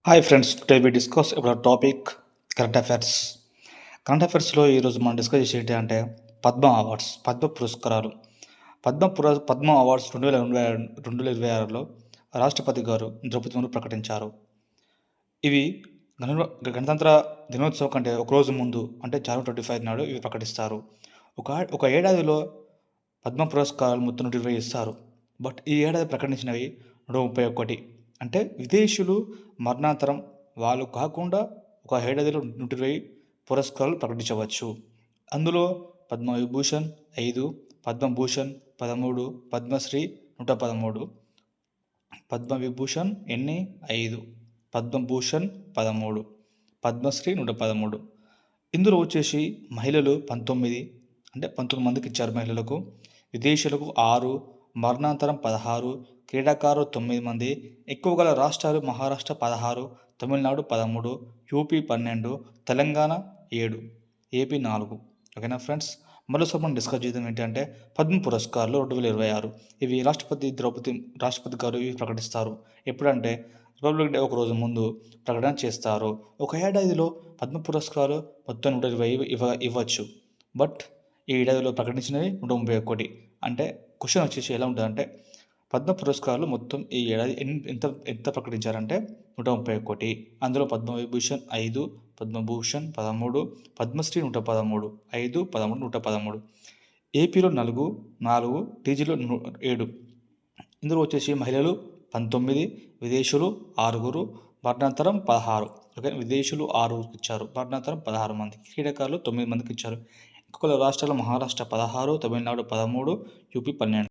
Hi friends, today we discuss about topic current affairs. Current అఫైర్స్లో ఈరోజు మనం discuss చేసేది ఏంటి అంటే పద్మ అవార్డ్స్, పద్మ పురస్కారాలు. పద్మ అవార్డ్స్ 2026లో రాష్ట్రపతి గారు ద్రౌపది ముర్ము ప్రకటించారు. ఇవి గణతంత్ర దినోత్సవం కంటే ఒకరోజు ముందు అంటే జనవరి 25 నాడు ఇవి ప్రకటిస్తారు. ఒక ఏడాదిలో పద్మ పురస్కారాలు మొత్తం 120 ఇస్తారు. బట్ ఈ ఏడాది ప్రకటించినవి 131. అంటే విదేశీయులు మరణాంతరం వాళ్ళు కాకుండా ఒక ఏడాదిలో 120 పురస్కారాలు ప్రకటించవచ్చు. అందులో పద్మవిభూషణ్ 5, పద్మభూషణ్ 13, పద్మశ్రీ 113. పద్మవిభూషణ్ ఎన్ని 5, పద్మభూషణ్ 13, పద్మశ్రీ 113. ఇందులో వచ్చేసి మహిళలు 19, అంటే 19 మందికి ఇచ్చారు మహిళలకు. విదేశీయులకు 6, మరణాంతరం 16, క్రీడాకారులు 9 మంది. ఎక్కువ గల రాష్ట్రాలు మహారాష్ట్ర 16, తమిళనాడు 13, యూపీ 12, తెలంగాణ 7, ఏపీ 4. ఓకేనా ఫ్రెండ్స్, మరోసారి మనం డిస్కస్ చేద్దాం ఏంటంటే పద్మ పురస్కారాలు 2026 ఇవి రాష్ట్రపతి గారు ఇవి ప్రకటిస్తారు. ఎప్పుడంటే రిపబ్లిక్ డే ఒక రోజు ముందు ప్రకటన చేస్తారు. ఒక ఏడాదిలో పద్మ పురస్కారాలు మొత్తం 120 ఇవ్వచ్చు. బట్ ఈ ఏడాదిలో ప్రకటించినవి 131. అంటే క్వశ్చన్ వచ్చేసి ఎలా ఉంటుందంటే పద్మ పురస్కారాలు మొత్తం ఈ ఏడాది ఎంత ప్రకటించారంటే 131. అందులో పద్మవిభూషణ్ 5, పద్మభూషణ్ 13, పద్మశ్రీ 113, 5, 13, 113. ఏపీలో 4, టీజీలో 7. ఇందులో వచ్చేసి మహిళలు 19, విదేశీయులు 6, మరణాంతరం 16. ఓకే, విదేశీయులు 6 ఇచ్చారు, మరణాంతరం 16 మంది. క్రీడాకారులు 9 మందికి ఇచ్చారు. ఇంకొక రాష్ట్రాలు మహారాష్ట్ర 16, తమిళనాడు 13, యూపీ 12.